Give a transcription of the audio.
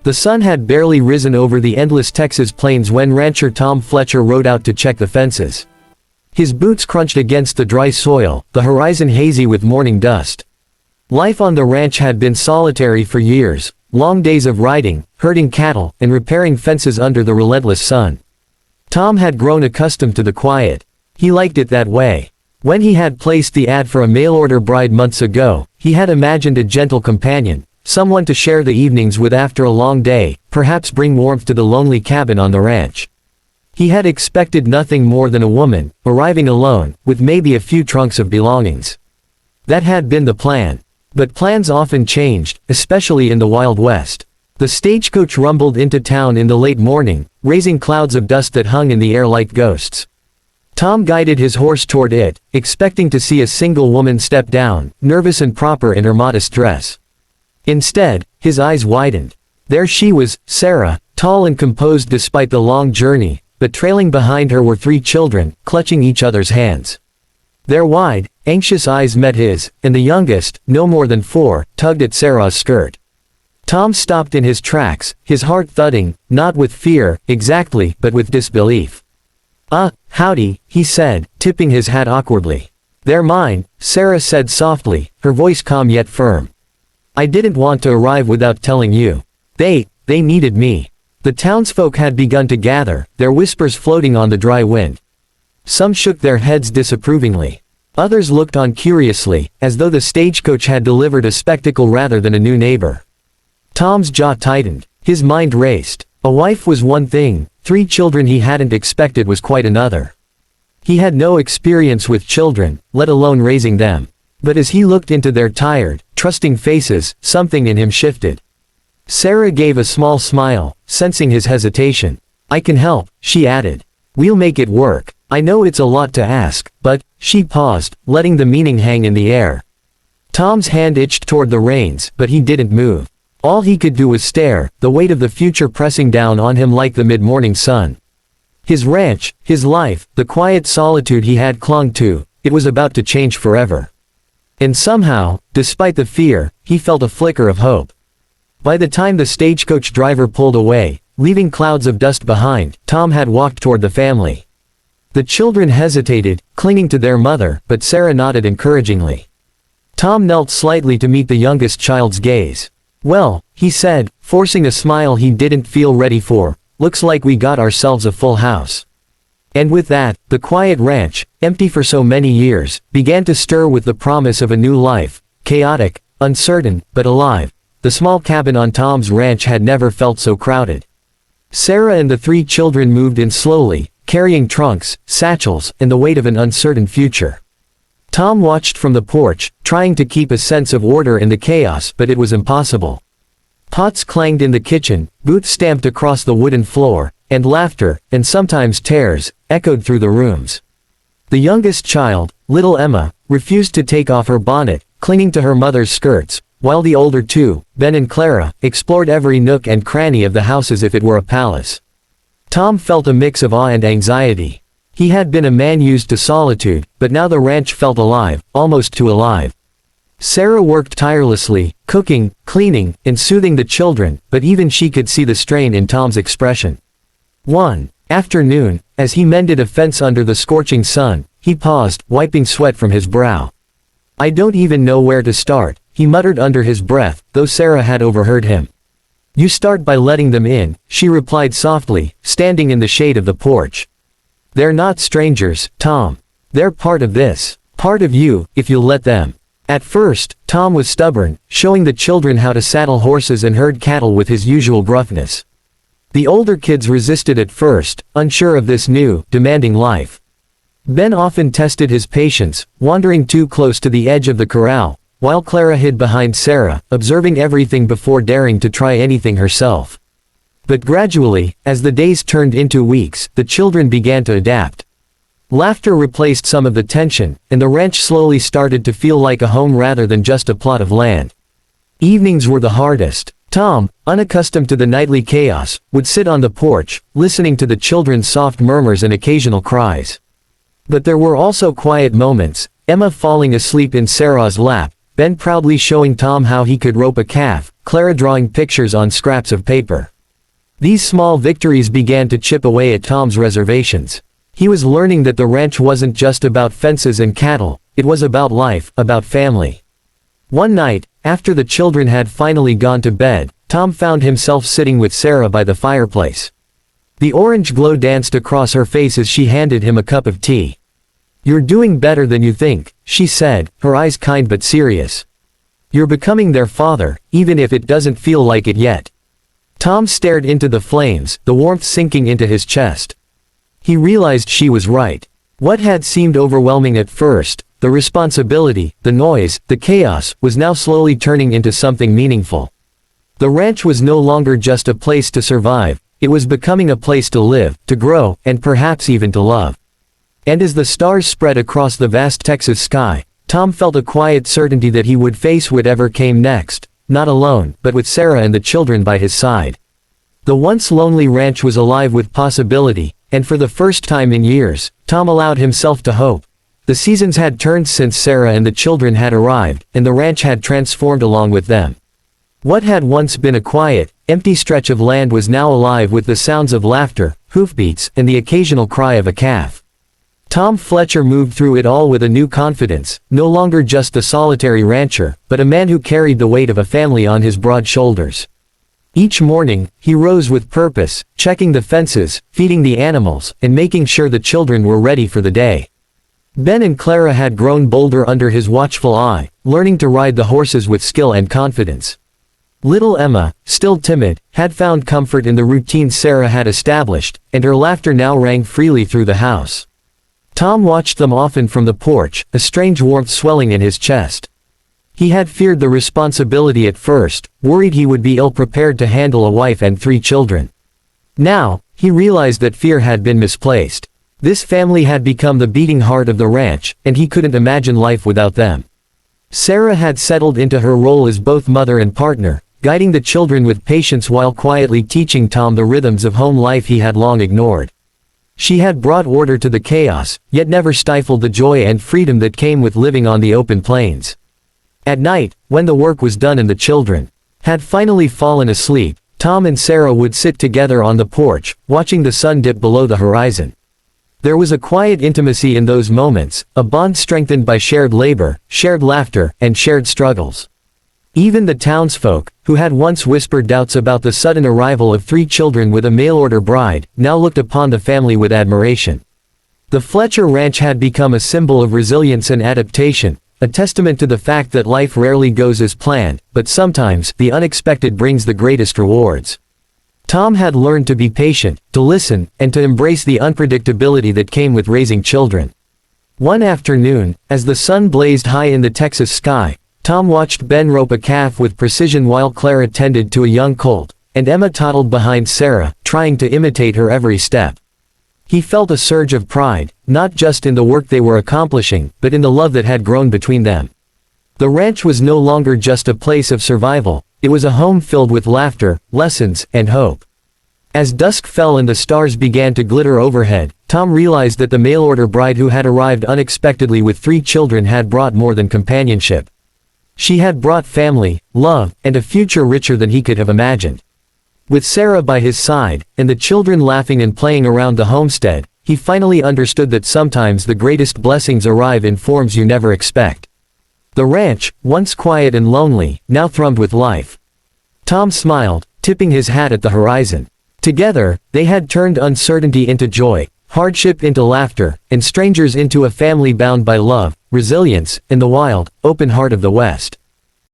The sun had barely risen over the endless Texas plains when rancher Tom Fletcher rode out to check the fences. His boots crunched against the dry soil, the horizon hazy with morning dust. Life on the ranch had been solitary for years, long days of riding, herding cattle, and repairing fences under the relentless sun. Tom had grown accustomed to the quiet. He liked it that way. When he had placed the ad for a mail-order bride months ago, he had imagined a gentle companion, someone to share the evenings with after a long day, perhaps bring warmth to the lonely cabin on the ranch. He had expected nothing more than a woman, arriving alone, with maybe a few trunks of belongings. That had been the plan. But plans often changed, especially in the Wild West. The stagecoach rumbled into town in the late morning, raising clouds of dust that hung in the air like ghosts. Tom guided his horse toward it, expecting to see a single woman step down, nervous and proper in her modest dress. Instead, his eyes widened. There she was, Sarah, tall and composed despite the long journey, but trailing behind her were 3 children, clutching each other's hands. Their wide, anxious eyes met his, and the youngest, no more than 4, tugged at Sarah's skirt. Tom stopped in his tracks, his heart thudding, not with fear, exactly, but with disbelief. Howdy, he said, tipping his hat awkwardly. They're mine, Sarah said softly, her voice calm yet firm. I didn't want to arrive without telling you. They needed me. The townsfolk had begun to gather, their whispers floating on the dry wind. Some shook their heads disapprovingly. Others looked on curiously, as though the stagecoach had delivered a spectacle rather than a new neighbor. Tom's jaw tightened. His mind raced. A wife was one thing, 3 children he hadn't expected was quite another. He had no experience with children, let alone raising them. But as he looked into their tired, trusting faces, something in him shifted. Sarah gave a small smile, sensing his hesitation. I can help, she added. We'll make it work. I know it's a lot to ask, but, she paused, letting the meaning hang in the air. Tom's hand itched toward the reins, but he didn't move. All he could do was stare, the weight of the future pressing down on him like the mid-morning sun. His ranch, his life, the quiet solitude he had clung to, it was about to change forever. And somehow, despite the fear, he felt a flicker of hope. By the time the stagecoach driver pulled away, leaving clouds of dust behind, Tom had walked toward the family. The children hesitated, clinging to their mother, but Sarah nodded encouragingly. Tom knelt slightly to meet the youngest child's gaze. Well, he said, forcing a smile he didn't feel ready for, looks like we got ourselves a full house. And with that, the quiet ranch, empty for so many years, began to stir with the promise of a new life, chaotic, uncertain, but alive. The small cabin on Tom's ranch had never felt so crowded. Sarah and the 3 children moved in slowly, carrying trunks, satchels, and the weight of an uncertain future. Tom watched from the porch, trying to keep a sense of order in the chaos, but it was impossible. Pots clanged in the kitchen, boots stamped across the wooden floor, and laughter, and sometimes tears, echoed through the rooms. The youngest child, little Emma, refused to take off her bonnet, clinging to her mother's skirts, while the older 2, Ben and Clara, explored every nook and cranny of the house as if it were a palace. Tom felt a mix of awe and anxiety. He had been a man used to solitude, but now the ranch felt alive, almost too alive. Sarah worked tirelessly, cooking, cleaning, and soothing the children, but even she could see the strain in Tom's expression. One afternoon, as he mended a fence under the scorching sun, he paused, wiping sweat from his brow. I don't even know where to start, he muttered under his breath, though Sarah had overheard him. You start by letting them in, she replied softly, standing in the shade of the porch. They're not strangers, Tom. They're part of this. Part of you, if you'll let them. At first, Tom was stubborn, showing the children how to saddle horses and herd cattle with his usual gruffness. The older kids resisted at first, unsure of this new, demanding life. Ben often tested his patience, wandering too close to the edge of the corral, while Clara hid behind Sarah, observing everything before daring to try anything herself. But gradually, as the days turned into weeks, the children began to adapt. Laughter replaced some of the tension, and the ranch slowly started to feel like a home rather than just a plot of land. Evenings were the hardest. Tom, unaccustomed to the nightly chaos, would sit on the porch, listening to the children's soft murmurs and occasional cries. But there were also quiet moments, Emma falling asleep in Sarah's lap, Ben proudly showing Tom how he could rope a calf, Clara drawing pictures on scraps of paper. These small victories began to chip away at Tom's reservations. He was learning that the ranch wasn't just about fences and cattle, it was about life, about family. One night, after the children had finally gone to bed, Tom found himself sitting with Sarah by the fireplace. The orange glow danced across her face as she handed him a cup of tea. "You're doing better than you think," she said, her eyes kind but serious. "You're becoming their father, even if it doesn't feel like it yet." Tom stared into the flames, the warmth sinking into his chest. He realized she was right. What had seemed overwhelming at first, the responsibility, the noise, the chaos, was now slowly turning into something meaningful. The ranch was no longer just a place to survive, it was becoming a place to live, to grow, and perhaps even to love. And as the stars spread across the vast Texas sky, Tom felt a quiet certainty that he would face whatever came next, not alone, but with Sarah and the children by his side. The once lonely ranch was alive with possibility, and for the first time in years, Tom allowed himself to hope. The seasons had turned since Sarah and the children had arrived, and the ranch had transformed along with them. What had once been a quiet, empty stretch of land was now alive with the sounds of laughter, hoofbeats, and the occasional cry of a calf. Tom Fletcher moved through it all with a new confidence, no longer just a solitary rancher, but a man who carried the weight of a family on his broad shoulders. Each morning, he rose with purpose, checking the fences, feeding the animals, and making sure the children were ready for the day. Ben and Clara had grown bolder under his watchful eye, learning to ride the horses with skill and confidence. Little Emma, still timid, had found comfort in the routine Sarah had established, and her laughter now rang freely through the house. Tom watched them often from the porch, a strange warmth swelling in his chest. He had feared the responsibility at first, worried he would be ill-prepared to handle a wife and 3 children. Now, he realized that fear had been misplaced. This family had become the beating heart of the ranch, and he couldn't imagine life without them. Sarah had settled into her role as both mother and partner, guiding the children with patience while quietly teaching Tom the rhythms of home life he had long ignored. She had brought order to the chaos, yet never stifled the joy and freedom that came with living on the open plains. At night, when the work was done and the children had finally fallen asleep, Tom and Sarah would sit together on the porch, watching the sun dip below the horizon. There was a quiet intimacy in those moments, a bond strengthened by shared labor, shared laughter, and shared struggles. Even the townsfolk, who had once whispered doubts about the sudden arrival of 3 children with a mail-order bride, now looked upon the family with admiration. The Fletcher Ranch had become a symbol of resilience and adaptation, a testament to the fact that life rarely goes as planned, but sometimes the unexpected brings the greatest rewards. Tom had learned to be patient, to listen, and to embrace the unpredictability that came with raising children. One afternoon, as the sun blazed high in the Texas sky, Tom watched Ben rope a calf with precision while Clara tended to a young colt, and Emma toddled behind Sarah, trying to imitate her every step. He felt a surge of pride, not just in the work they were accomplishing, but in the love that had grown between them. The ranch was no longer just a place of survival, it was a home filled with laughter, lessons, and hope. As dusk fell and the stars began to glitter overhead, Tom realized that the mail-order bride who had arrived unexpectedly with 3 children had brought more than companionship. She had brought family, love, and a future richer than he could have imagined. With Sarah by his side, and the children laughing and playing around the homestead, he finally understood that sometimes the greatest blessings arrive in forms you never expect. The ranch, once quiet and lonely, now thrummed with life. Tom smiled, tipping his hat at the horizon. Together, they had turned uncertainty into joy, hardship into laughter, and strangers into a family bound by love, resilience, and the wild, open heart of the West.